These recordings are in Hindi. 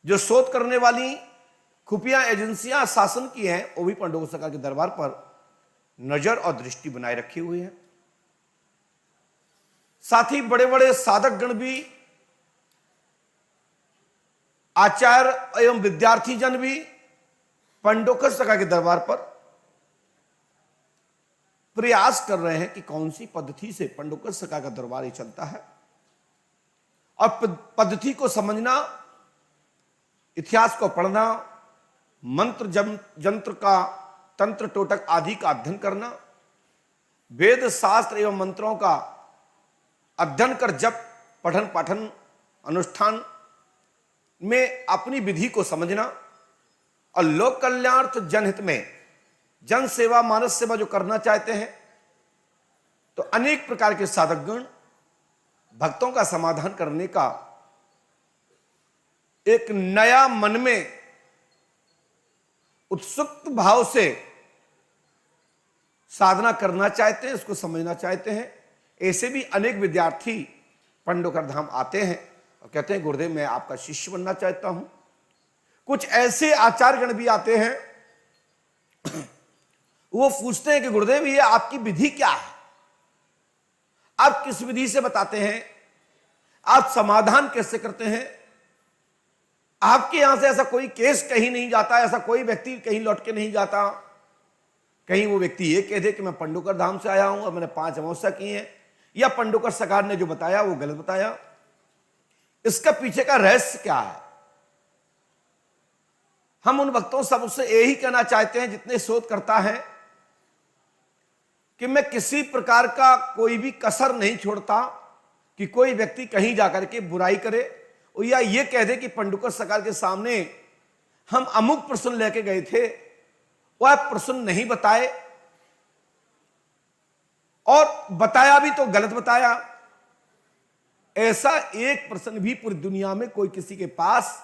जो शोध करने वाली खुफिया एजेंसियां शासन की हैं, वो भी पंडोकर सरकार के दरबार पर नजर और दृष्टि बनाए रखे हुए हैं। साथ ही बड़े बड़े साधक गण भी, आचार्य एवं विद्यार्थी जन भी पंडोकर सरकार के दरबार पर प्रयास कर रहे हैं कि कौन सी पद्धति से पंडोकर सरकार का दरबार ही चलता है। और पद्धति को समझना, इतिहास को पढ़ना, मंत्र जंत्र का, तंत्र टोटक आदि का अध्ययन करना, वेद शास्त्र एवं मंत्रों का अध्ययन कर जप पठन पाठन अनुष्ठान में अपनी विधि को समझना और लोक कल्याणार्थ जनहित में जन सेवा मानस सेवा जो करना चाहते हैं, तो अनेक प्रकार के साधकगण भक्तों का समाधान करने का एक नया मन में उत्सुक भाव से साधना करना चाहते हैं, इसको समझना चाहते हैं। ऐसे भी अनेक विद्यार्थी पंडोकर धाम आते हैं और कहते हैं गुरुदेव मैं आपका शिष्य बनना चाहता हूं। कुछ ऐसे आचार्यगण भी आते हैं, वो पूछते हैं कि गुरुदेव ये आपकी विधि क्या है, आप किस विधि से बताते हैं, आप समाधान कैसे करते हैं, आपके यहां से ऐसा कोई केस कहीं नहीं जाता, ऐसा कोई व्यक्ति कहीं लौट के नहीं जाता, कहीं वो व्यक्ति ये कह दे कि मैं पंडोकर धाम से आया हूं और मैंने 5 अमावस्या की हैं, या पंडोकर सरकार ने जो बताया वो गलत बताया। इसका पीछे का रहस्य क्या है? हम उन भक्तों सबसे यही कहना चाहते हैं जितने शोध करता है कि मैं किसी प्रकार का कोई भी कसर नहीं छोड़ता कि कोई व्यक्ति कहीं जाकर के बुराई करे या ये कह दे कि पंडोकर सरकार के सामने हम अमुक प्रश्न लेके गए थे, वह प्रश्न नहीं बताए और बताया भी तो गलत बताया। ऐसा एक प्रश्न भी पूरी दुनिया में कोई किसी के पास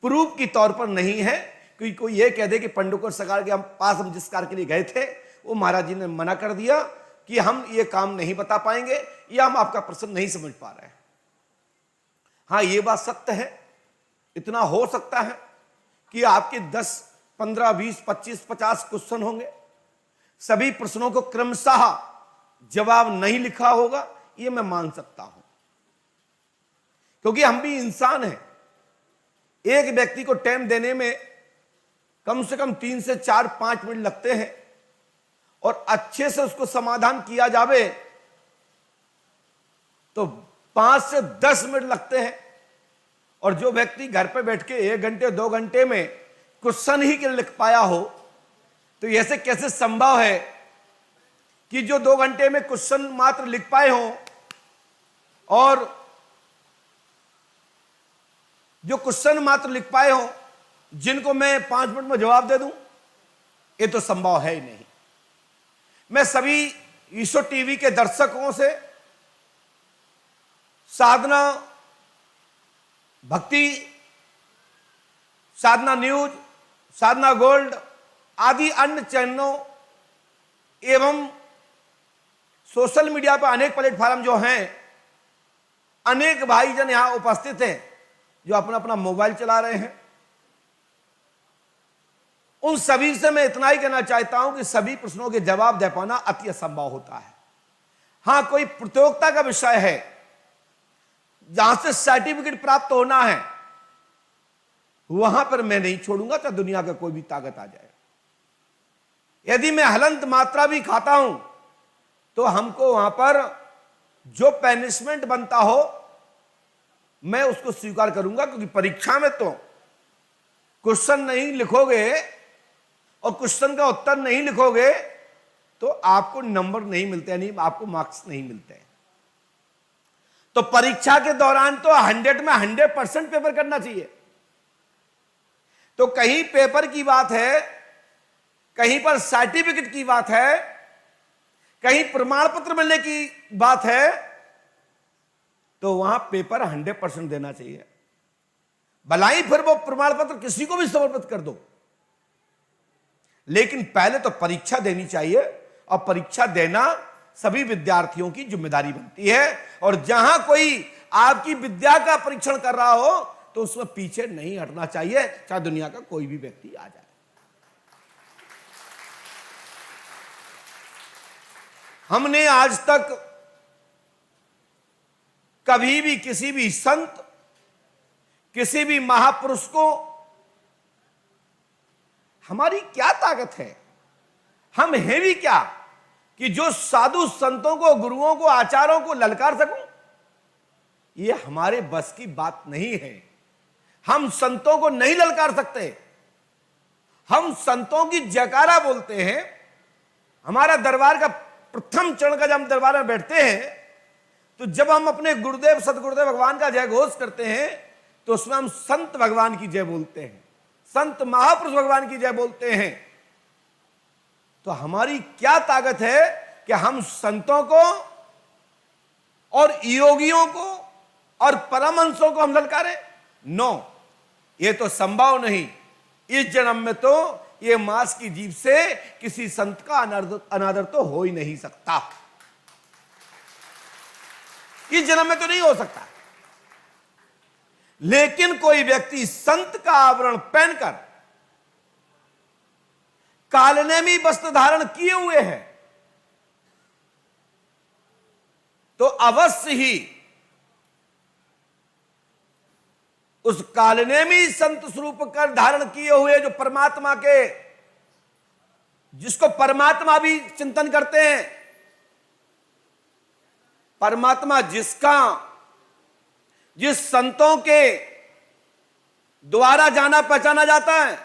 प्रूफ के तौर पर नहीं है कि कोई यह कह दे कि पंडोकर सरकार के पास हम जिस कार्य के लिए गए थे वो महाराज जी ने मना कर दिया कि हम ये काम नहीं बता पाएंगे या हम आपका प्रश्न नहीं समझ पा रहे हैं। हां, ये बात सत्य है, इतना हो सकता है कि आपके 10, 15, 20, 25, 50 क्वेश्चन होंगे, सभी प्रश्नों को क्रमशः जवाब नहीं लिखा होगा, ये मैं मान सकता हूं, क्योंकि हम भी इंसान हैं। एक व्यक्ति को टाइम देने में कम से कम 3 से 4, 5 मिनट लगते हैं और अच्छे से उसको समाधान किया जावे तो 5 से 10 मिनट लगते हैं। और जो व्यक्ति घर पे बैठ के 1 घंटे 2 घंटे में क्वेश्चन ही के लिख पाया हो, तो ऐसे कैसे संभव है कि जो 2 घंटे में क्वेश्चन मात्र लिख पाए हों और जो क्वेश्चन मात्र लिख पाए हों जिनको मैं 5 मिनट में जवाब दे दूं, ये तो संभव है ही नहीं। मैं सभी ईश्वर टीवी के दर्शकों से, साधना भक्ति, साधना न्यूज, साधना गोल्ड आदि अन्य चैनलों एवं सोशल मीडिया पर अनेक प्लेटफॉर्म जो हैं, अनेक भाईजन यहां उपस्थित हैं जो अपना अपना मोबाइल चला रहे हैं, उन सभी से मैं इतना ही कहना चाहता हूं कि सभी प्रश्नों के जवाब दे पाना अति असंभव होता है। हां, कोई प्रतियोगिता का विषय है जहां से सर्टिफिकेट प्राप्त होना है, वहां पर मैं नहीं छोड़ूंगा चाहे दुनिया का कोई भी ताकत आ जाए। यदि मैं हलंत मात्रा भी खाता हूं तो हमको वहां पर जो पनिशमेंट बनता हो मैं उसको स्वीकार करूंगा, क्योंकि परीक्षा में तो क्वेश्चन नहीं लिखोगे और क्वेश्चन का उत्तर नहीं लिखोगे तो आपको नंबर नहीं मिलते, नहीं आपको मार्क्स नहीं मिलते। तो परीक्षा के दौरान तो 100 में 100% पेपर करना चाहिए। तो कहीं पेपर की बात है, कहीं पर सर्टिफिकेट की बात है, कहीं प्रमाण पत्र मिलने की बात है, तो वहां पेपर 100% देना चाहिए। भलाई फिर वो प्रमाण पत्र किसी को भी समर्पित कर दो, लेकिन पहले तो परीक्षा देनी चाहिए और परीक्षा देना सभी विद्यार्थियों की जिम्मेदारी बनती है। और जहां कोई आपकी विद्या का परीक्षण कर रहा हो तो उसमें पीछे नहीं हटना चाहिए, चाहे दुनिया का कोई भी व्यक्ति आ जाए। हमने आज तक कभी भी किसी भी संत, किसी भी महापुरुष को, हमारी क्या ताकत है, हम हैं भी क्या कि जो साधु संतों को, गुरुओं को, आचार्यों को ललकार सकूं? ये हमारे बस की बात नहीं है। हम संतों को नहीं ललकार सकते। हम संतों की जयकारा बोलते हैं। हमारा दरबार का प्रथम चरण का जब हम दरबार में बैठते हैं, तो जब हम अपने गुरुदेव सदगुरुदेव भगवान का जय घोष करते हैं, तो उसमें हम संत भगवान की जय बोलते हैं, संत महापुरुष भगवान की जय बोलते हैं। तो हमारी क्या ताकत है कि हम संतों को और योगियों को और परमहंसों को हम ललकारें? नो, ये तो संभव नहीं। इस जन्म में तो ये मांस की जीभ से किसी संत का अनादर तो हो ही नहीं सकता। इस जन्म में तो नहीं हो सकता। लेकिन कोई व्यक्ति संत का आवरण पहनकर कालनेमी वस्त्र धारण किए हुए है, तो अवश्य ही उस कालनेमी संत स्वरूप कर धारण किए हुए जो परमात्मा के, जिसको परमात्मा भी चिंतन करते हैं, परमात्मा जिसका, जिस संतों के द्वारा जाना पहचाना जाता है,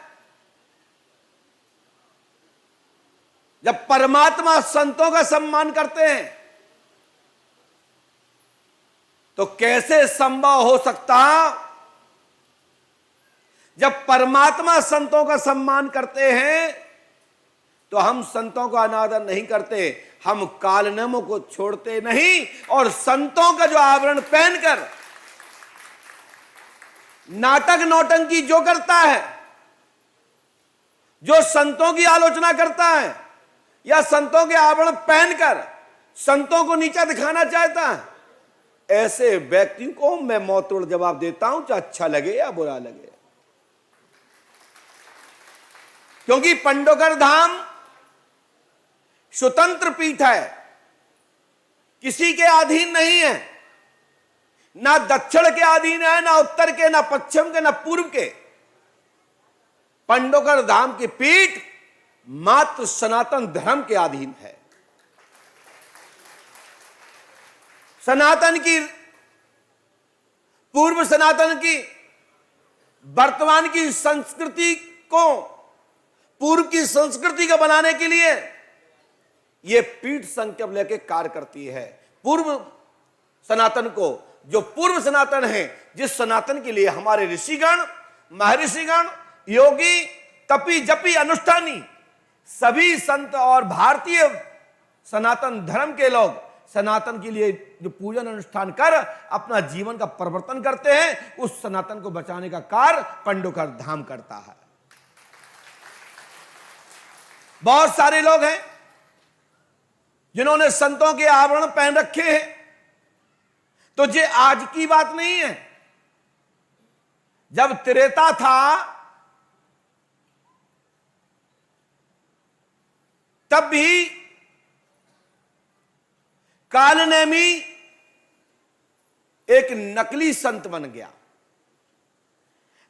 जब परमात्मा संतों का सम्मान करते हैं, तो कैसे संभव हो सकता, जब परमात्मा संतों का सम्मान करते हैं तो हम संतों का अनादर नहीं करते, हम कालनेमों को छोड़ते नहीं, और संतों का जो आवरण पहनकर नाटक नौटंकी जो करता है, जो संतों की आलोचना करता है या संतों के आवरण पहनकर संतों को नीचा दिखाना चाहता है, ऐसे व्यक्ति को मैं मौतोड़ जवाब देता हूं, चाहे अच्छा लगे या बुरा लगे। क्योंकि पंडोकर धाम स्वतंत्र पीठ है, किसी के अधीन नहीं है, ना दक्षिण के अधीन है, ना उत्तर के, ना पश्चिम के, ना पूर्व के। पंडोकर धाम की पीठ मात्र सनातन धर्म के अधीन है। सनातन की, पूर्व सनातन की, वर्तमान की संस्कृति को, पूर्व की संस्कृति को बनाने के लिए यह पीठ संकल्प लेके कार्य करती है। पूर्व सनातन को, जो पूर्व सनातन है, जिस सनातन के लिए हमारे ऋषिगण, महर्षिगण, योगी, तपी, जपी, अनुष्ठानी सभी संत और भारतीय सनातन धर्म के लोग सनातन के लिए जो पूजन अनुष्ठान कर अपना जीवन का परिवर्तन करते हैं, उस सनातन को बचाने का कार्य पंडोकर धाम करता है। बहुत सारे लोग हैं जिन्होंने संतों के आवरण पहन रखे हैं, तो ये आज की बात नहीं है। जब त्रेता था तब भी कालनेमी एक नकली संत बन गया।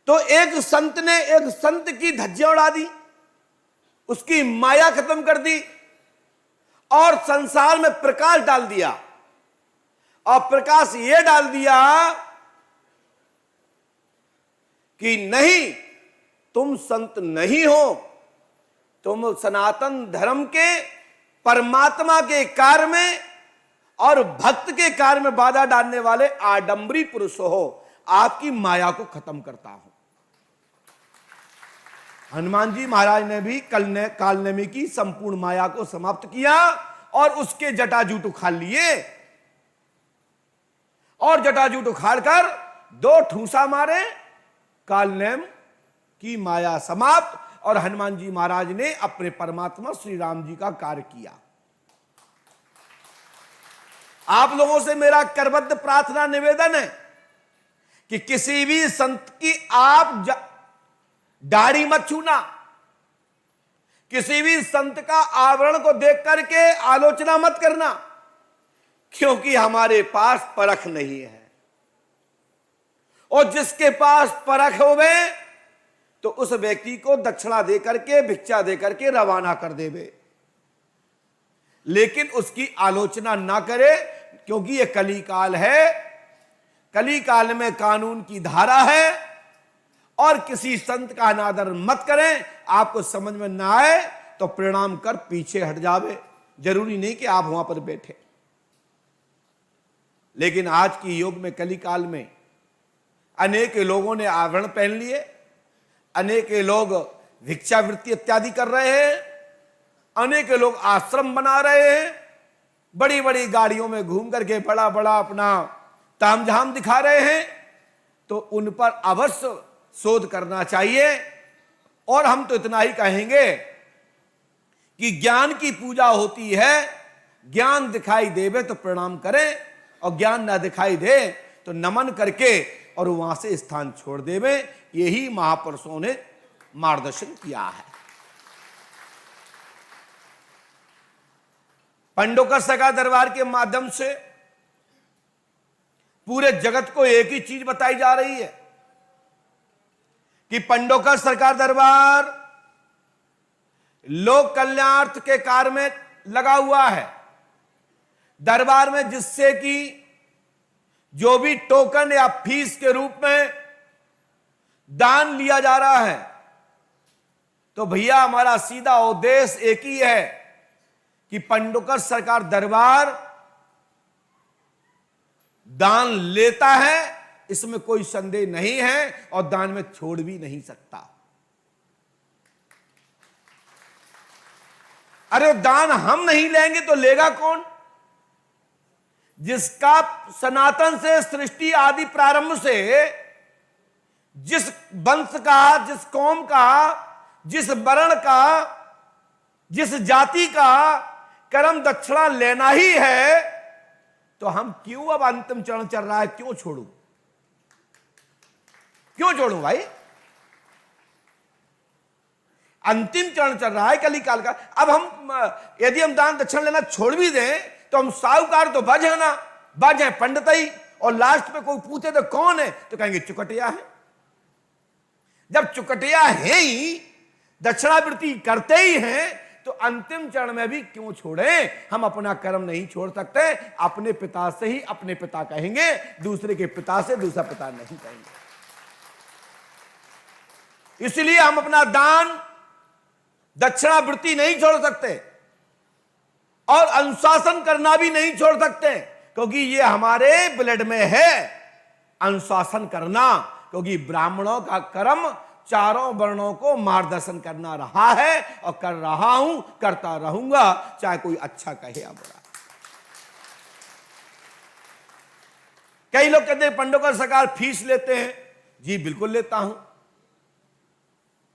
तो एक संत ने एक संत की धज्जियां उड़ा दी, उसकी माया खत्म कर दी और संसार में प्रकाश डाल दिया। और प्रकाश यह डाल दिया कि नहीं, तुम संत नहीं हो, तुम सनातन धर्म के, परमात्मा के कार्य में और भक्त के कार्य में बाधा डालने वाले आडंबरी पुरुष हो। आपकी माया को खत्म करता हूं। हनुमान जी महाराज ने भी कालनेमी की संपूर्ण माया को समाप्त किया और उसके जटाजूट उखाड़ लिए, और जटाजूट उखाड़कर 2 ठूसा मारे, कालनेम की माया समाप्त, और हनुमान जी महाराज ने अपने परमात्मा श्री राम जी का कार्य किया। आप लोगों से मेरा करबद्ध प्रार्थना निवेदन है कि किसी भी संत की आप दाढ़ी मत छूना, किसी भी संत का आवरण को देख करके आलोचना मत करना, क्योंकि हमारे पास परख नहीं है। और जिसके पास परख होवे तो उस व्यक्ति को दक्षिणा दे करके, भिक्षा दे करके रवाना कर देवे, लेकिन उसकी आलोचना ना करे, क्योंकि यह कली काल है। कली काल में कानून की धारा है, और किसी संत का अनादर मत करें। आपको समझ में ना आए तो प्रणाम कर पीछे हट जावे, जरूरी नहीं कि आप वहां पर बैठे। लेकिन आज की युग में, कली काल में, अनेक लोगों ने आभरण पहन लिए, अनेक लोग भिक्षावृत्ति इत्यादि कर रहे हैं, अनेक लोग आश्रम बना रहे हैं, बड़ी बड़ी गाड़ियों में घूम करके बड़ा बड़ा अपना तामझाम दिखा रहे हैं। तो उन पर अवश्य शोध करना चाहिए। और हम तो इतना ही कहेंगे कि ज्ञान की पूजा होती है, ज्ञान दिखाई देवे तो प्रणाम करें, और ज्ञान ना दिखाई दे तो नमन करके और वहां से स्थान छोड़ देवे। यही महापुरुषों ने मार्गदर्शन किया है। पंडोकर सरकार दरबार के माध्यम से पूरे जगत को एक ही चीज बताई जा रही है कि पंडोकर सरकार दरबार लोक कल्याणार्थ के कार्य में लगा हुआ है। दरबार में जिससे कि जो भी टोकन या फीस के रूप में दान लिया जा रहा है, तो भैया हमारा सीधा उद्देश्य एक ही है कि पंडोकर सरकार दरबार दान लेता है, इसमें कोई संदेह नहीं है, और दान में छोड़ भी नहीं सकता। अरे दान हम नहीं लेंगे तो लेगा कौन? जिसका सनातन से, सृष्टि आदि प्रारंभ से, जिस वंश का, जिस कौम का, जिस वर्ण का, जिस जाति का कर्म दक्षिणा लेना ही है, तो हम क्यों अब अंतिम चरण चल रहा है, क्यों छोड़ूं? क्यों छोड़ूं भाई? अंतिम चरण चल रहा है कली काल का। अब हम यदि हम दान दक्षिणा लेना छोड़ भी दें तो हम साहूकार तो बज है ना, बज है पंडितई, और लास्ट में कोई पूछे तो कौन है, तो कहेंगे चुकटिया है। जब चुकटिया है ही, दक्षिणावृत्ति करते ही हैं, तो अंतिम चरण में भी क्यों छोड़ें? हम अपना कर्म नहीं छोड़ सकते। अपने पिता से ही अपने पिता कहेंगे, दूसरे के पिता से दूसरा पिता नहीं कहेंगे। इसलिए हम अपना दान दक्षिणावृत्ति नहीं छोड़ सकते, और अनुशासन करना भी नहीं छोड़ सकते, क्योंकि ये हमारे ब्लड में है अनुशासन करना। क्योंकि ब्राह्मणों का कर्म चारों वर्णों को मार्गदर्शन करना रहा है, और कर रहा हूं, करता रहूंगा, चाहे कोई अच्छा कहे या बुरा। कई लोग कहते हैं पंडोकर सरकार फीस लेते हैं। जी बिल्कुल लेता हूं।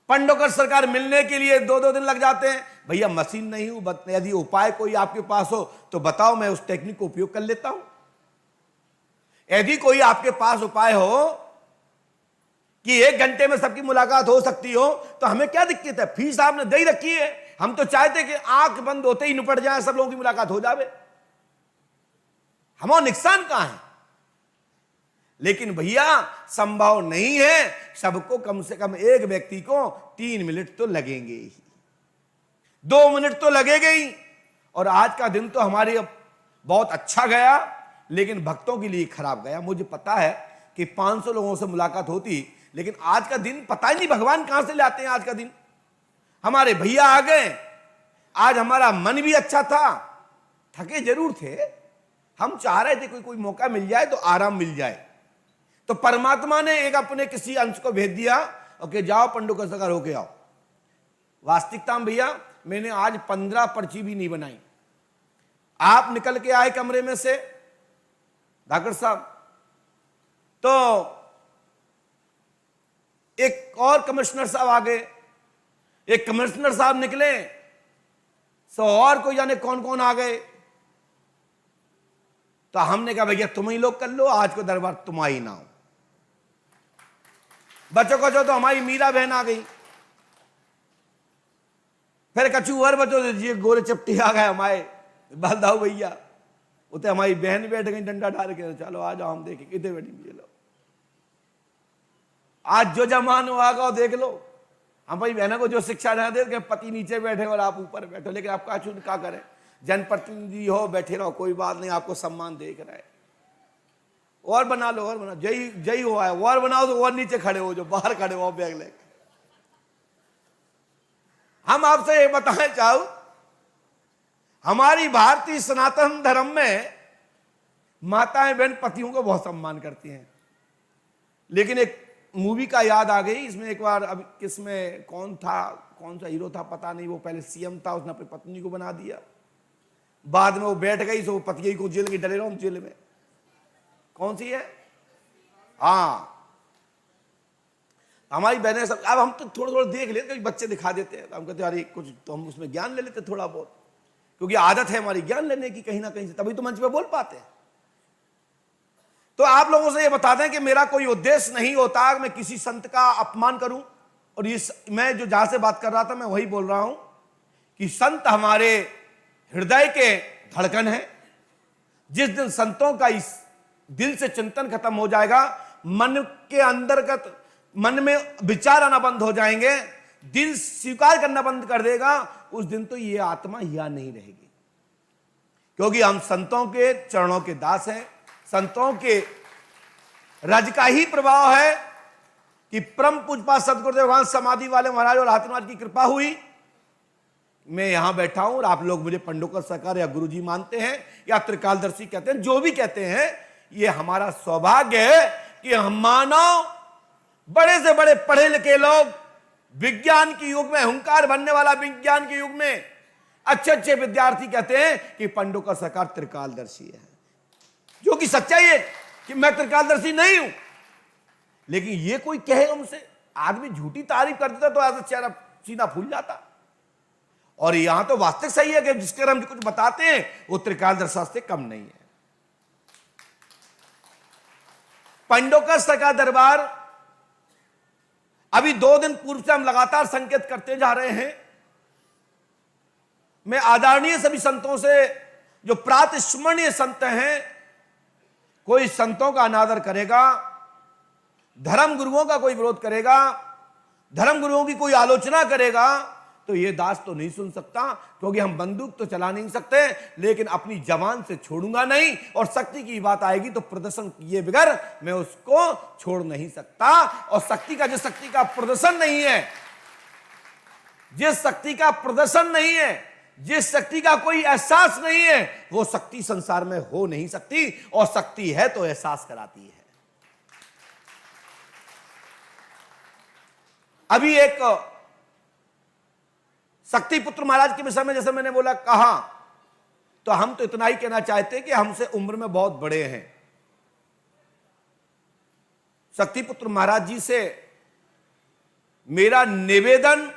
पंडोकर सरकार मिलने के लिए 2-2 दिन लग जाते हैं। भैया मशीन नहीं हूं, यदि उपाय कोई आपके पास हो तो बताओ, मैं उस टेक्निक को उपयोग कर लेता हूं। यदि कोई आपके पास उपाय हो कि 1 घंटे में सबकी मुलाकात हो सकती हो, तो हमें क्या दिक्कत है? फीस आपने दे ही रखी है, हम तो चाहते कि आंख बंद होते ही निपट जाए, सब लोगों की मुलाकात हो जावे, हमारा नुकसान कहां है? लेकिन भैया संभव नहीं है। सबको कम से कम एक व्यक्ति को 3 मिनट तो लगेंगे ही, 2 मिनट तो लगेंगे ही। और आज का दिन तो हमारे बहुत अच्छा गया, लेकिन भक्तों के लिए खराब गया। मुझे पता है कि 500 लोगों से मुलाकात होती, लेकिन आज का दिन पता ही नहीं भगवान कहां से लाते हैं। आज का दिन हमारे भैया आ गए, आज हमारा मन भी अच्छा था, थके जरूर थे, हम चाह रहे थे कोई मौका मिल जाए तो आराम मिल जाए। तो परमात्मा ने एक अपने किसी अंश को भेज दिया, ओके जाओ पंडोकर सरकार होके आओ। वास्तविकता में भैया मैंने आज 15 पर्ची भी नहीं बनाई। आप निकल के आए कमरे में से धाकड़ साहब, तो एक और कमिश्नर साहब आ गए, एक कमिश्नर साहब निकले, सो और कोई जाने कौन कौन आ गए। तो हमने कहा भैया तुम ही लोग कर लो, आज को दरबार तुम ही ना हो। बचो कचो तो हमारी मीरा बहन आ गई, फिर कछु और बचो ये गोरे चपटी आ गए हमारे बलदाऊ भैया, उते हमारी बहन बैठ गई डंडा डाल के, चलो आ जाओ हम देखें कितने बैठी लो। आज जो जमाना आगा देख लो, हमारी बहनों को जो शिक्षा ना दे कि पति नीचे बैठे और आप ऊपर बैठो, लेकिन आप क्या करें, जनप्रतिनिधि हो बैठे रहो कोई बात नहीं, आपको सम्मान देख रहा है, और बना लो और बना, जय जय हुआ है और बनाओ तो और नीचे खड़े हो, जो बाहर खड़े हो बैग लेके। हम आपसे ये बताएं चाहूं, हमारी भारतीय सनातन धर्म में माताएं बहन पतियों को बहुत सम्मान करती हैं, लेकिन एक मूवी का याद आ गई इसमें, एक बार अब किसमें कौन सा हीरो था पता नहीं, वो पहले सीएम था, उसने अपनी पत्नी को बना दिया, बाद में वो बैठ गई तो पति को जेल की डरे रहो जेल में, कौन सी है, हाँ हमारी बहनें सब। अब हम तो थोड़ा थोड़ा देख लेते, कभी बच्चे दिखा देते हैं तो हम कहते हैं अरे कुछ तो हम उसमें ज्ञान ले लेते थोड़ा बहुत, क्योंकि आदत है हमारी ज्ञान लेने की कहीं ना कहीं से, तभी तो मंच पे बोल पाते हैं। तो आप लोगों से ये बता दें कि मेरा कोई उद्देश्य नहीं होता मैं किसी संत का अपमान करूं, और इस मैं जो जहां से बात कर रहा था मैं वही बोल रहा हूं कि संत हमारे हृदय के धड़कन है। जिस दिन संतों का इस दिल से चिंतन खत्म हो जाएगा, मन के अंतर्गत मन में विचार आना बंद हो जाएंगे, दिल स्वीकार करना बंद कर देगा, उस दिन तो ये आत्मा यहाँ नहीं रहेगी, क्योंकि हम संतों के चरणों के दास हैं। संतों के रज का ही प्रभाव है कि परम पूज्यपाद सदगुरुदेव भगवान समाधि वाले महाराज और हाथीनाथ की कृपा हुई, मैं यहां बैठा हूं और आप लोग मुझे पंडोकर सरकार या गुरुजी मानते हैं या त्रिकालदर्शी कहते हैं, जो भी कहते हैं, ये हमारा सौभाग्य है कि हम मानव बड़े से बड़े पढ़े लिखे लोग विज्ञान के युग में, हुंकार बनने वाला विज्ञान के युग में अच्छे अच्छे विद्यार्थी कहते हैं कि पंडोकर सरकार त्रिकालदर्शी है, जो कि सच्चाई है कि मैं त्रिकालदर्शी नहीं हूं। लेकिन ये कोई कहे हमसे, आदमी झूठी तारीफ कर देता तो ऐसा चेहरा सीधा फूल जाता, और यहां तो वास्तविक सही है कि जिसके हम कुछ बताते हैं वो त्रिकालदर्शी से कम नहीं है। पंडोकर सरकार दरबार अभी 2 दिन पूर्व से हम लगातार संकेत करते जा रहे हैं। मैं आदरणीय सभी संतों से, जो प्रातस्मरणीय संत हैं, कोई संतों का अनादर करेगा, धर्म गुरुओं का कोई विरोध करेगा, धर्म गुरुओं की कोई आलोचना करेगा, तो ये दास तो नहीं सुन सकता, क्योंकि हम बंदूक तो चला नहीं सकते, लेकिन अपनी जवान से छोड़ूंगा नहीं, और शक्ति की बात आएगी तो प्रदर्शन किए बगैर मैं उसको छोड़ नहीं सकता। और शक्ति का, जिस शक्ति का प्रदर्शन नहीं है, जिस शक्ति का प्रदर्शन नहीं है, जिस शक्ति का कोई एहसास नहीं है, वो शक्ति संसार में हो नहीं सकती, और शक्ति है तो एहसास कराती है। अभी एक शक्ति पुत्र महाराज के विषय में जैसे मैंने बोला कहा, तो हम तो इतना ही कहना चाहते हैं कि हमसे उम्र में बहुत बड़े हैं। शक्ति पुत्र महाराज जी से मेरा निवेदन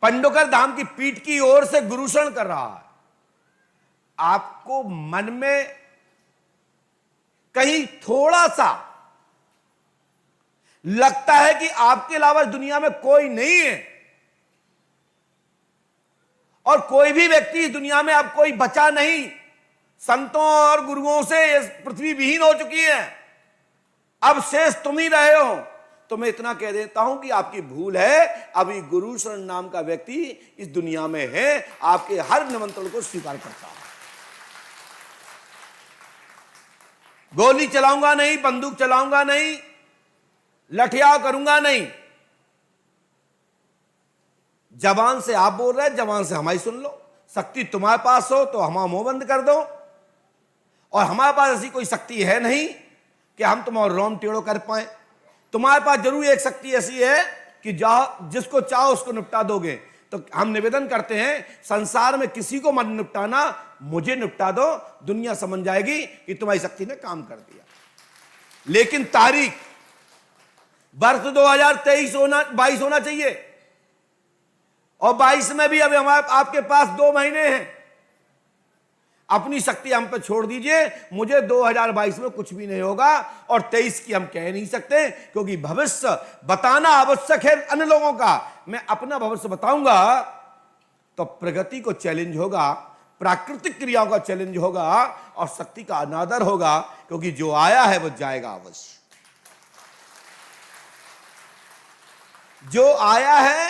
पंडोकर धाम की पीठ की ओर से गुरुशरण कर रहा है। आपको मन में कहीं थोड़ा सा लगता है कि आपके अलावा दुनिया में कोई नहीं है, और कोई भी व्यक्ति इस दुनिया में अब कोई बचा नहीं, संतों और गुरुओं से पृथ्वी विहीन हो चुकी है, अब शेष तुम ही रहे हो, तो मैं इतना कह देता हूं कि आपकी भूल है। अभी गुरु शरण नाम का व्यक्ति इस दुनिया में है, आपके हर निमंत्रण को स्वीकार करता है। गोली चलाऊंगा नहीं, बंदूक चलाऊंगा नहीं, लठिया करूंगा नहीं, जबान से आप बोल रहे हैं, जबान से हमारी सुन लो। शक्ति तुम्हारे पास हो तो हमारा मुंह बंद कर दो, और हमारे पास ऐसी कोई शक्ति है नहीं कि हम तुम्हारा रोम टेढ़ो कर पाए। तुम्हारे पास जरूर एक शक्ति ऐसी है कि जिसको चाहो उसको निपटा दोगे। तो हम निवेदन करते हैं, संसार में किसी को मत निपटाना, मुझे निपटा दो, दुनिया समझ जाएगी कि तुम्हारी शक्ति ने काम कर दिया। लेकिन तारीख वर्ष 2023 22 होना चाहिए, और 22 में भी अभी हमारे आपके पास 2 महीने हैं। अपनी शक्ति हम पे छोड़ दीजिए, मुझे 2022 में कुछ भी नहीं होगा और 23 की हम कह नहीं सकते, क्योंकि भविष्य बताना आवश्यक है अन्य लोगों का। मैं अपना भविष्य बताऊंगा तो प्रगति को चैलेंज होगा, प्राकृतिक क्रियाओं का चैलेंज होगा और शक्ति का अनादर होगा, क्योंकि जो आया है वो जाएगा अवश्य। जो आया है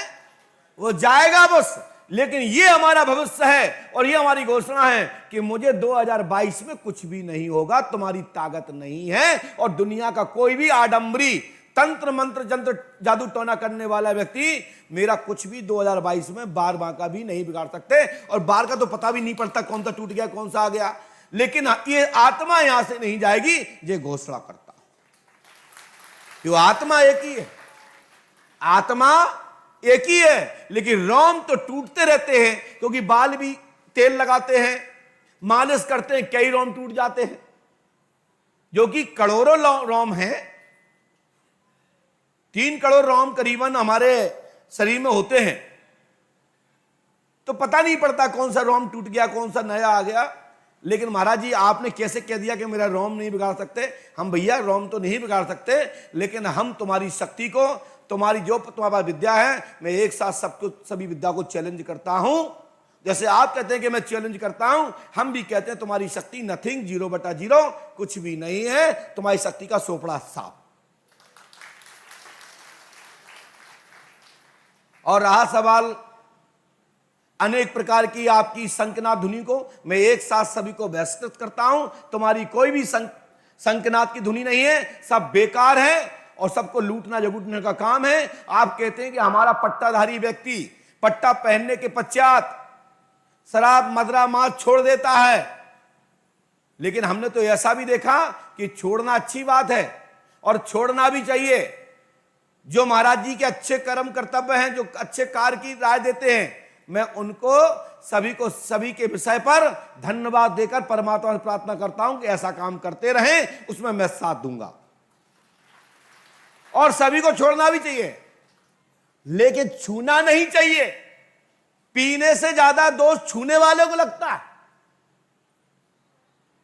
वो जाएगा बस। लेकिन ये हमारा भविष्य है और ये हमारी घोषणा है कि मुझे 2022 में कुछ भी नहीं होगा, तुम्हारी ताकत नहीं है। और दुनिया का कोई भी आडंबरी तंत्र मंत्र जंत्र जादू टोना करने वाला व्यक्ति मेरा कुछ भी 2022 में बार बांका भी नहीं बिगाड़ सकते। और बार का तो पता भी नहीं पड़ता कौन सा टूट गया कौन सा आ गया, लेकिन ये आत्मा यहां से नहीं जाएगी, ये घोषणा करता। क्यों? आत्मा एक ही है, आत्मा एक ही है, लेकिन रोम तो टूटते रहते हैं, क्योंकि बाल भी तेल लगाते हैं, मालिश करते हैं, कई रोम टूट जाते हैं, जो कि करोड़ों रोम हैं। 3 करोड़ रोम करीबन हमारे शरीर में होते हैं, तो पता नहीं पड़ता कौन सा रोम टूट गया कौन सा नया आ गया। लेकिन महाराज जी आपने कैसे कह दिया कि मेरा रोम नहीं बिगाड़ सकते? हम भैया रोम तो नहीं बिगाड़ सकते, लेकिन हम तुम्हारी शक्ति को, तुम्हारी जो तुम्हारे पास विद्या है, मैं एक साथ सबको सभी विद्या को चैलेंज करता हूं। जैसे आप कहते हैं कि मैं चैलेंज करता हूं, हम भी कहते हैं तुम्हारी शक्ति नथिंग, 0/0, कुछ भी नहीं है, तुम्हारी शक्ति का सोपड़ा साफ। और रहा सवाल अनेक प्रकार की आपकी शंखनाद धुनी को, मैं एक साथ सभी को बहिष्कृत करता हूं। तुम्हारी कोई भी शंखनाद की धुनी नहीं है, सब बेकार है और सबको लूटना जगूटने का काम है। आप कहते हैं कि हमारा पट्टाधारी व्यक्ति पट्टा पहनने के पश्चात शराब मदरा मांस छोड़ देता है, लेकिन हमने तो ऐसा भी देखा कि छोड़ना अच्छी बात है और छोड़ना भी चाहिए। जो महाराज जी के अच्छे कर्म कर्तव्य हैं, जो अच्छे कार्य की राय देते हैं, मैं उनको सभी के विषय पर धन्यवाद देकर परमात्मा से प्रार्थना करता हूं कि ऐसा काम करते रहें, उसमें मैं साथ दूंगा। और सभी को छोड़ना भी चाहिए, लेकिन छूना नहीं चाहिए। पीने से ज्यादा दोष छूने वाले को लगता है।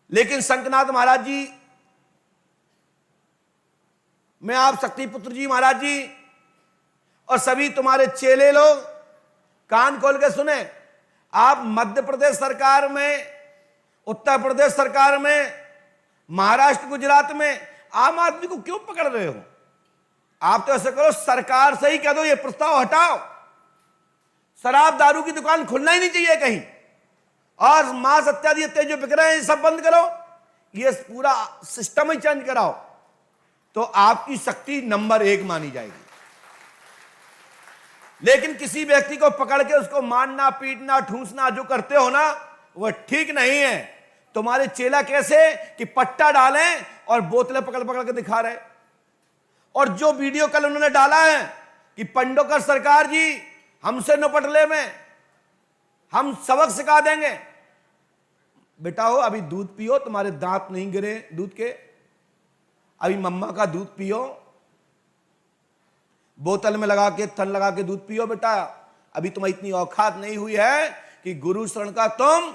लेकिन शंखनाथ महाराज जी, मैं आप शक्तिपुत्र जी महाराज जी और सभी तुम्हारे चेले लोग कान खोल के सुने। आप मध्य प्रदेश सरकार में, उत्तर प्रदेश सरकार में, महाराष्ट्र गुजरात में आम आदमी को क्यों पकड़ रहे हो? आप तो ऐसे करो, सरकार से ही कह दो ये प्रस्ताव हटाओ, शराब दारू की दुकान खुलना ही नहीं चाहिए कहीं, और मांस इत्यादि इत्यादि जो बिक रहे हैं सब बंद करो, ये पूरा सिस्टम ही चेंज कराओ, तो आपकी शक्ति नंबर 1 मानी जाएगी। लेकिन किसी व्यक्ति को पकड़ के उसको मारना पीटना ठूंसना जो करते हो ना, वह ठीक नहीं है। तुम्हारे चेला कैसे कि पट्टा डालें और बोतलें पकड़ पकड़ के दिखा रहे। और जो वीडियो कल उन्होंने डाला है कि पंडोकर सरकार जी हमसे निपटले में हम सबक सिखा देंगे। बेटा हो, अभी दूध पियो, तुम्हारे दांत नहीं गिरे दूध के, अभी मम्मा का दूध पियो, बोतल में लगा के थन लगा के दूध पियो बेटा। अभी तुम्हें इतनी औकात नहीं हुई है कि गुरु शरण का तुम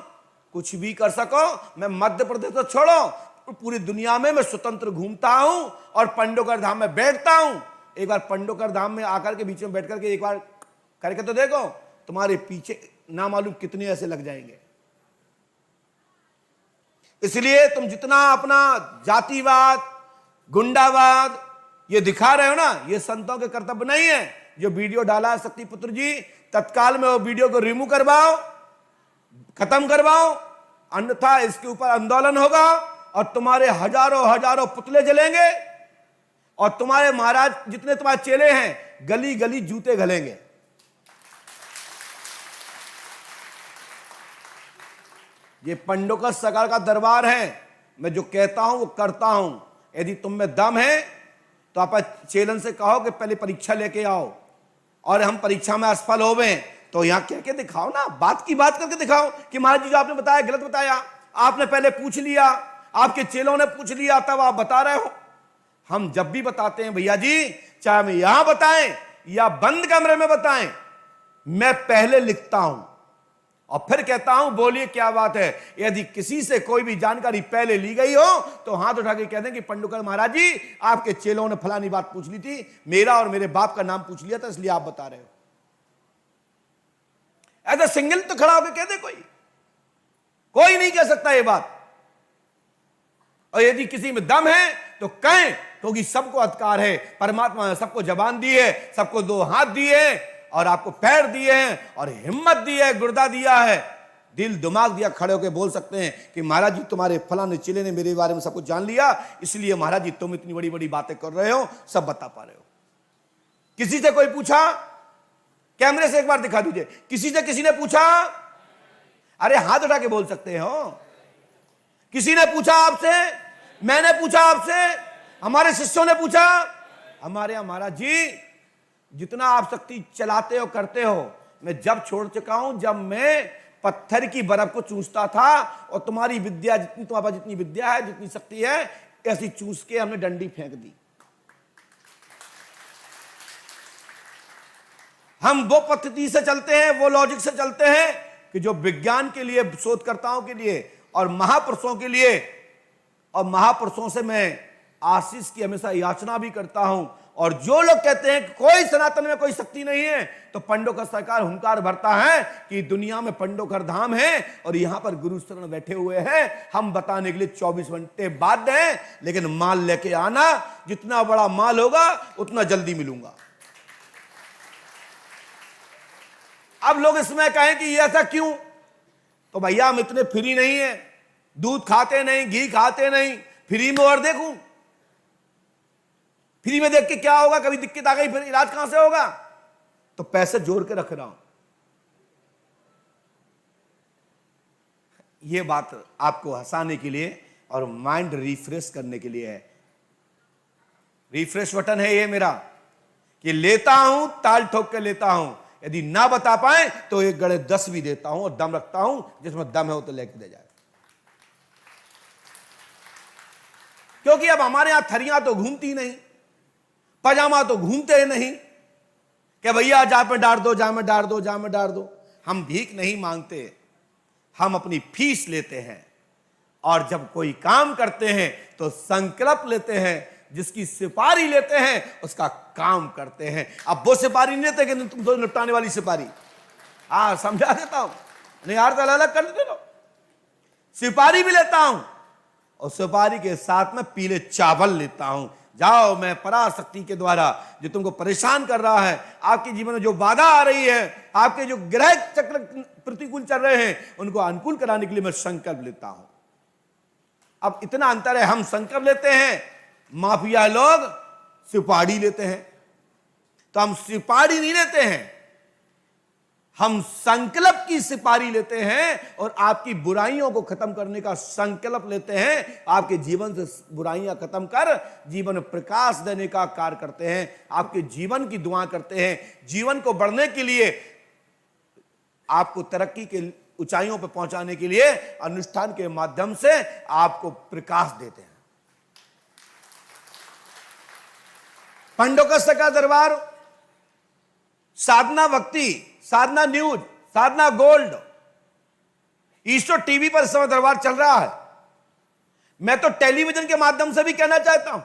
कुछ भी कर सको। मैं मध्य प्रदेश तो छोड़ो, पूरी दुनिया में मैं स्वतंत्र घूमता हूं और पंडोकर धाम में बैठता हूं। एक बार पंडोकर धाम में आकर के बीच में बैठ करके एक बार करके तो देखो, तुम्हारे पीछे ना मालूम कितने ऐसे लग जाएंगे। इसलिए तुम जितना अपना जातिवाद गुंडावाद ये दिखा रहे हो ना, ये संतों के कर्तव्य नहीं है। जो वीडियो डाला शक्तिपुत्र जी, तत्काल में वो वीडियो को रिमूव करवाओ, खत्म करवाओ, अन्यथा इसके ऊपर आंदोलन होगा और तुम्हारे हजारों हजारों पुतले जलेंगे और तुम्हारे महाराज जितने तुम्हारे चेले हैं गली गली जूते घलेंगे। ये पंडोकर सरकार का दरबार है। मैं जो कहता हूं वो करता हूं। यदि तुम में दम है तो आप चेलन से कहो कि पहले परीक्षा लेके आओ, और हम परीक्षा में असफल हो गए तो यहां कह के दिखाओ ना, बात की बात करके दिखाओ कि महाराज जी जो आपने बताया गलत बताया। आपने पहले पूछ लिया, आपके चेलों ने पूछ लिया, तब आप बता रहे हो। हम जब भी बताते हैं भैया जी, चाहे हम यहां बताएं या बंद कमरे में बताएं, मैं पहले लिखता हूं और फिर कहता हूं बोलिए क्या बात है। यदि किसी से कोई भी जानकारी पहले ली गई हो तो हाथ उठा के कह दें कि पंडुकर महाराज जी आपके चेलों ने फलानी बात पूछ ली थी, मेरा और मेरे बाप का नाम पूछ लिया था, इसलिए आप बता रहे हो। ऐसा सिंगल तो खड़ा होकर कह दे कोई नहीं कह सकता ये बात। और यदि किसी में दम है तो कहें, क्योंकि सबको अधिकार है। परमात्मा ने सबको जबान दी है, सबको दो हाथ दिए हैं और आपको पैर दिए हैं और हिम्मत दी है, गुर्दा दिया है, दिल दिमाग दिया, खड़े होकर बोल सकते हैं कि महाराज जी तुम्हारे फलाने चिले ने मेरे बारे में सब कुछ जान लिया, इसलिए महाराज जी तुम इतनी बड़ी बड़ी बातें कर रहे हो, सब बता पा रहे हो। किसी से कोई पूछा, कैमरे से एक बार दिखा दीजिए, किसी ने पूछा, अरे हाथ उठा के बोल सकते हो। किसी ने पूछा आपसे, मैंने पूछा आपसे, हमारे शिष्यों ने पूछा, हमारे यहाँ महाराज जी जितना आप शक्ति चलाते हो करते हो, मैं जब छोड़ चुका हूं जब मैं पत्थर की बर्फ को चूसता था और तुम्हारी विद्या जितनी, तुम्हारे पास जितनी विद्या है, जितनी शक्ति है, ऐसी चूस के हमने डंडी फेंक दी। हम वो पद्धति से चलते हैं, वो लॉजिक से चलते हैं कि जो विज्ञान के लिए, शोधकर्ताओं के लिए और महापुरुषों के लिए, और महापुरुषों से मैं आशीष की हमेशा याचना भी करता हूं। और जो लोग कहते हैं कि कोई सनातन में कोई शक्ति नहीं है, तो पंडोकर सरकार हुंकार भरता है कि दुनिया में पंडोकर धाम है और यहां पर गुरु शरण बैठे हुए हैं। हम बताने के लिए 24 घंटे बाध्य हैं, लेकिन माल लेके आना, जितना बड़ा माल होगा उतना जल्दी मिलूंगा। अब लोग इसमें कहें कि ये ऐसा क्यों, तो भैया हम इतने फ्री नहीं है, दूध खाते नहीं, घी खाते नहीं, फ्री में और देखूं, फ्री में देख के क्या होगा, कभी दिक्कत आ गई फिर इलाज कहां से होगा, तो पैसे जोड़ के रख रहा हूं। यह बात आपको हंसाने के लिए और माइंड रिफ्रेश करने के लिए है। रिफ्रेश बटन है ये मेरा, कि लेता हूं, ताल ठोक के लेता हूं, यदि ना बता पाए तो एक गड़े 10 भी देता हूं और दम रखता हूं, जिसमें दम है वो तो लेके दे जाए। क्योंकि अब हमारे यहां थरियां तो घूमती नहीं, पजामा तो घूमते नहीं कि भैया जा में डाल दो, जा में डाल दो, जा में डाल दो। हम भीख नहीं मांगते, हम अपनी फीस लेते हैं, और जब कोई काम करते हैं तो संकल्प लेते हैं, जिसकी सिपारी लेते हैं उसका काम करते हैं। अब वो सिपारी नहीं लेते कि तुम तो निपटाने वाली सिपारी, हाँ समझा देता हूं, नहीं यार तो अलग कर देते, सिपारी भी लेता हूं और सुपारी के साथ में पीले चावल लेता हूं। जाओ, मैं पराशक्ति के द्वारा जो तुमको परेशान कर रहा है, आपके जीवन में जो बाधा आ रही है, आपके जो ग्रह चक्र प्रतिकूल चल रहे हैं, उनको अनुकूल कराने के लिए मैं संकल्प लेता हूं। अब इतना अंतर है, हम संकल्प लेते हैं, माफिया लोग सुपारी लेते हैं। तो हम सुपारी नहीं लेते हैं, हम संकल्प की सिपारी लेते हैं और आपकी बुराइयों को खत्म करने का संकल्प लेते हैं। आपके जीवन से बुराइयां खत्म कर जीवन में प्रकाश देने का कार्य करते हैं, आपके जीवन की दुआ करते हैं, जीवन को बढ़ने के लिए, आपको तरक्की के ऊंचाइयों पर पहुंचाने के लिए अनुष्ठान के माध्यम से आपको प्रकाश देते हैं। पंडोकर का दरबार, साधना भक्ति, साधना न्यूज, साधना गोल्ड, ईश्वर टीवी पर इस समय दरबार चल रहा है। मैं तो टेलीविजन के माध्यम से भी कहना चाहता हूं,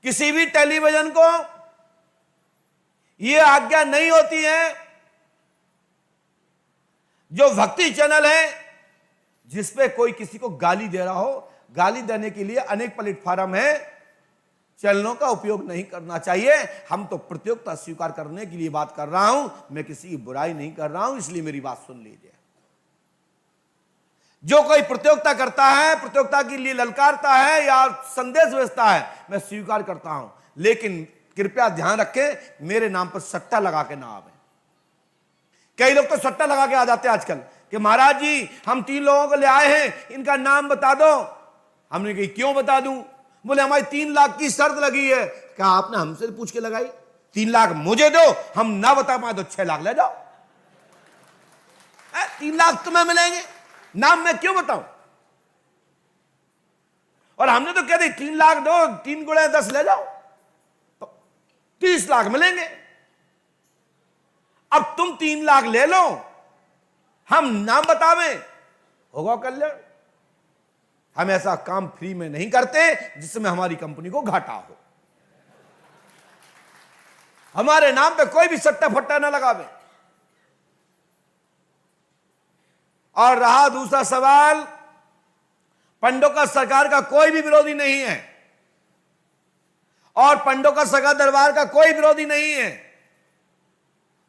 किसी भी टेलीविजन को यह आज्ञा नहीं होती है, जो भक्ति चैनल है जिसपे कोई किसी को गाली दे रहा हो, गाली देने के लिए अनेक प्लेटफॉर्म है, चैनलों का उपयोग नहीं करना चाहिए। हम तो प्रतियोगिता स्वीकार करने के लिए बात कर रहा हूं, मैं किसी की बुराई नहीं कर रहा हूं, इसलिए मेरी बात सुन लीजिए। जो कोई प्रतियोगिता करता है, प्रतियोगिता के लिए ललकारता है या संदेश भेजता है, मैं स्वीकार करता हूं, लेकिन कृपया ध्यान रखें, मेरे नाम पर सट्टा लगा के ना आवे। कई लोग तो सट्टा लगा के आ जाते हैं आजकल कि महाराज जी हम 3 लोगों को ले आए हैं, इनका नाम बता दो। हमने कही क्यों बता दूं? बोले हमारी 3 लाख की शर्त लगी है। क्या आपने हमसे पूछ के लगाई? 3 लाख मुझे दो, हम ना बता पाए तो 6 लाख ले जाओ। 3 लाख तुम्हें मिलेंगे, नाम मैं क्यों बताऊं? और हमने तो कह दी 3 लाख दो, 3 गुणे 10 ले जाओ, तो 30 लाख मिलेंगे। अब तुम 3 लाख ले लो, हम नाम बतावें, होगा कल्याण। हम ऐसा काम फ्री में नहीं करते जिसमें हमारी कंपनी को घाटा हो। हमारे नाम पे कोई भी सट्टा फट्टा ना लगावे। और रहा दूसरा सवाल, पंडोका सरकार का कोई भी विरोधी नहीं है और पंडोका सरकार दरबार का कोई विरोधी नहीं है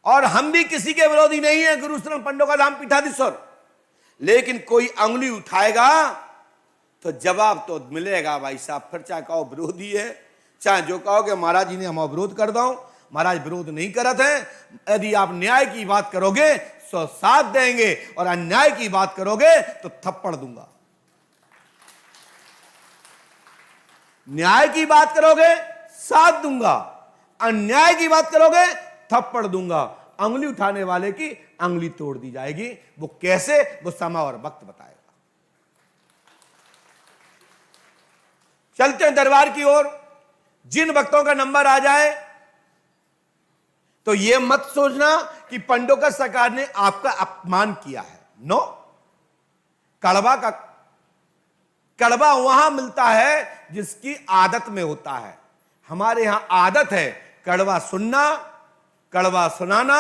और हम भी किसी के विरोधी नहीं है, गुरु श्री पंडोका धाम पीठाधीश्वर। लेकिन कोई अंगुली उठाएगा तो जवाब तो मिलेगा भाई साहब। फिर चाहे कहो विरोधी है, चाहे जो कहो कि महाराज जी ने हम विरोध कर दो, महाराज विरोध नहीं करते हैं। यदि आप न्याय की बात करोगे तो साथ देंगे और अन्याय की बात करोगे तो थप्पड़ दूंगा। न्याय की बात करोगे साथ दूंगा, अन्याय की बात करोगे थप्पड़ दूंगा। अंगुली उठाने वाले की अंगुली तोड़ दी जाएगी। वो कैसे, वो समय और वक्त बताएगा। चलते हैं दरबार की ओर। जिन भक्तों का नंबर आ जाए तो यह मत सोचना कि पंडोका सरकार ने आपका अपमान किया है। नो, कड़वा वहां मिलता है जिसकी आदत में होता है। हमारे यहां आदत है कड़वा सुनना, कड़वा सुनाना,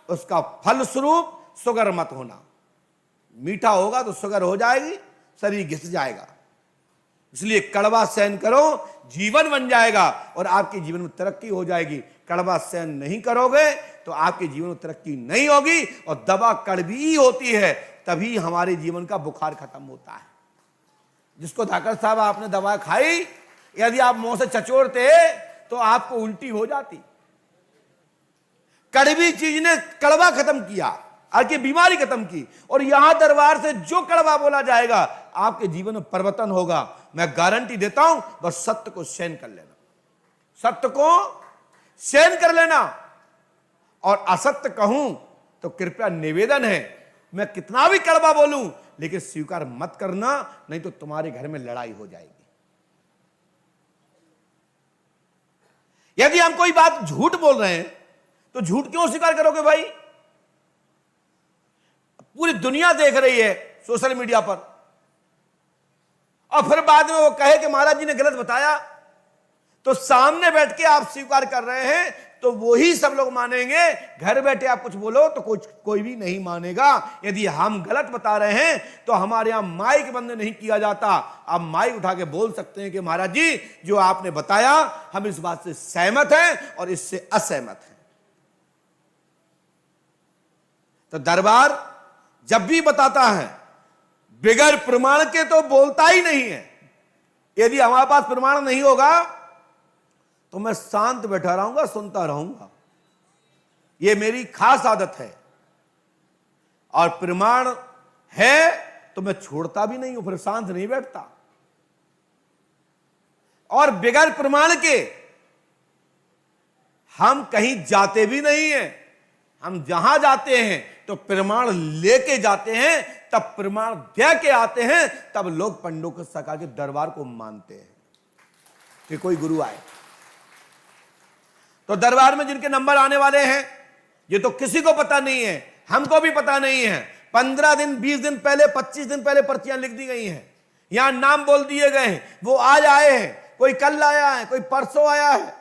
उसका फल स्वरूप शुगर मत होना। मीठा होगा तो शुगर हो जाएगी, शरीर घिस जाएगा। इसलिए कड़वा सहन करो, जीवन बन जाएगा और आपके जीवन में तरक्की हो जाएगी। कड़वा सहन नहीं करोगे तो आपके जीवन में तरक्की नहीं होगी। और दवा कड़वी ही होती है, तभी हमारे जीवन का बुखार खत्म होता है। जिसको धाकर साहब आपने दवा खाई, यदि आप मुंह से चचोड़ते तो आपको उल्टी हो जाती। कड़वी चीज ने कड़वा खत्म किया, आपकी बीमारी खत्म की। और यहां दरबार से जो कड़वा बोला जाएगा आपके जीवन में परिवर्तन होगा। मैं गारंटी देता हूं, बस सत्य को सहन कर लेना, सत्य को सहन कर लेना। और असत्य कहूं तो कृपया निवेदन है, मैं कितना भी कड़वा बोलूं लेकिन स्वीकार मत करना, नहीं तो तुम्हारे घर में लड़ाई हो जाएगी। यदि हम कोई बात झूठ बोल रहे हैं तो झूठ क्यों स्वीकार करोगे भाई? पूरी दुनिया देख रही है सोशल मीडिया पर, और फिर बाद में वो कहे कि महाराज जी ने गलत बताया, तो सामने बैठ के आप स्वीकार कर रहे हैं तो वही सब लोग मानेंगे। घर बैठे आप कुछ बोलो तो कोई भी नहीं मानेगा। यदि हम गलत बता रहे हैं तो हमारे यहां माइक बंद नहीं किया जाता। आप माइक उठा के बोल सकते हैं कि महाराज जी जो आपने बताया हम इस बात से सहमत हैं और इससे असहमत हैं। तो दरबार जब भी बताता है बिगैर प्रमाण के तो बोलता ही नहीं है। यदि हमारे पास प्रमाण नहीं होगा तो मैं शांत बैठा रहूंगा, सुनता रहूंगा। यह मेरी खास आदत है। और प्रमाण है तो मैं छोड़ता भी नहीं हूं, फिर शांत नहीं बैठता। और बिगैर प्रमाण के हम कहीं जाते भी नहीं हैं। हम जहां जाते हैं तो प्रमाण लेके जाते हैं, तब प्रमाण दे के आते हैं, तब लोग पंडोका सरकार के दरबार को मानते हैं कि कोई गुरु आए। तो दरबार में जिनके नंबर आने वाले हैं, ये तो किसी को पता नहीं है, हमको भी पता नहीं है। 15 दिन, 20 दिन पहले, 25 दिन पहले पर्चियां लिख दी गई हैं, यहां नाम बोल दिए गए हैं। वो आज आए हैं, कोई कल आया है, कोई परसों आया है।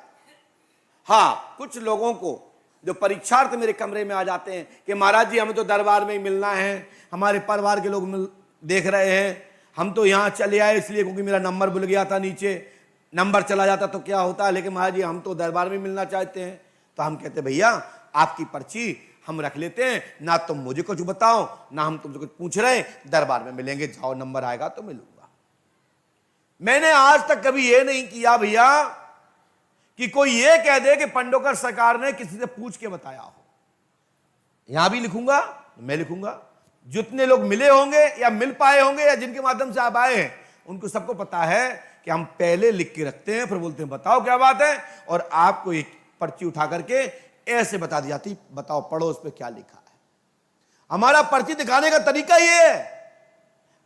हां, कुछ लोगों को जो परीक्षार्थ मेरे कमरे में आ जाते हैं कि महाराज जी हमें तो दरबार में ही मिलना है, हमारे परिवार के लोग देख रहे हैं, हम तो यहाँ चले आए इसलिए क्योंकि मेरा नंबर भूल गया था, नीचे नंबर चला जाता तो क्या होता है, लेकिन महाराज जी हम तो दरबार में मिलना चाहते हैं। तो हम कहते भैया आपकी पर्ची हम रख लेते हैं, ना तुम मुझे कुछ बताओ ना हम तुमसे कुछ पूछ रहे, दरबार में मिलेंगे, जाओ नंबर आएगा तो मिलूंगा। मैंने आज तक कभी ये नहीं किया भैया कि कोई ये कह दे कि पंडोकर सरकार ने किसी से पूछ के बताया हो। यहां भी लिखूंगा, मैं लिखूंगा, जितने लोग मिले होंगे या मिल पाए होंगे या जिनके माध्यम से आप आए हैं उनको सबको पता है कि हम पहले लिख के रखते हैं, फिर बोलते हैं बताओ क्या बात है, और आपको एक पर्ची उठा करके ऐसे बता दी जाती, बताओ पढ़ो उस पर क्या लिखा है। हमारा पर्ची दिखाने का तरीका ये है।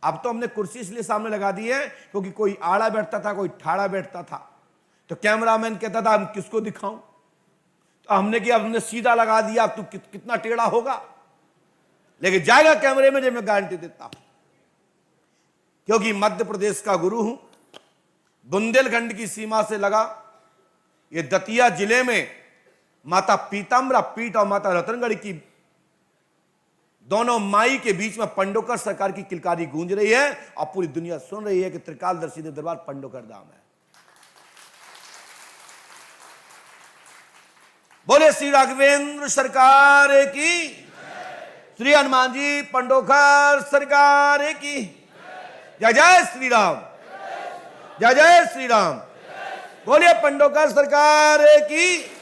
अब तो हमने कुर्सी इसलिए सामने लगा दी है क्योंकि कोई आड़ा बैठता था, कोई ठाड़ा बैठता था, तो कैमरामैन कहता था हम किसको दिखाऊं, तो हमने किया, हमने सीधा लगा दिया, तू कितना टेढ़ा होगा। लेकिन जाएगा कैमरे में, जब मैं गारंटी देता हूं, क्योंकि मध्य प्रदेश का गुरु हूं, बुंदेलखंड की सीमा से लगा ये दतिया जिले में माता पीताम्बरा पीठ और माता रतनगढ़ की दोनों माई के बीच में पंडोकर सरकार की किलकारी गूंज रही है और पूरी दुनिया सुन रही है कि त्रिकालदर्शी देव दरबार पंडोकर धाम है। बोले श्री राघवेंद्र सरकार की, श्री हनुमान जी पंडोकर सरकार की। जय जय श्री राम, जय जय श्री राम। बोलिए पंडोकर सरकार की।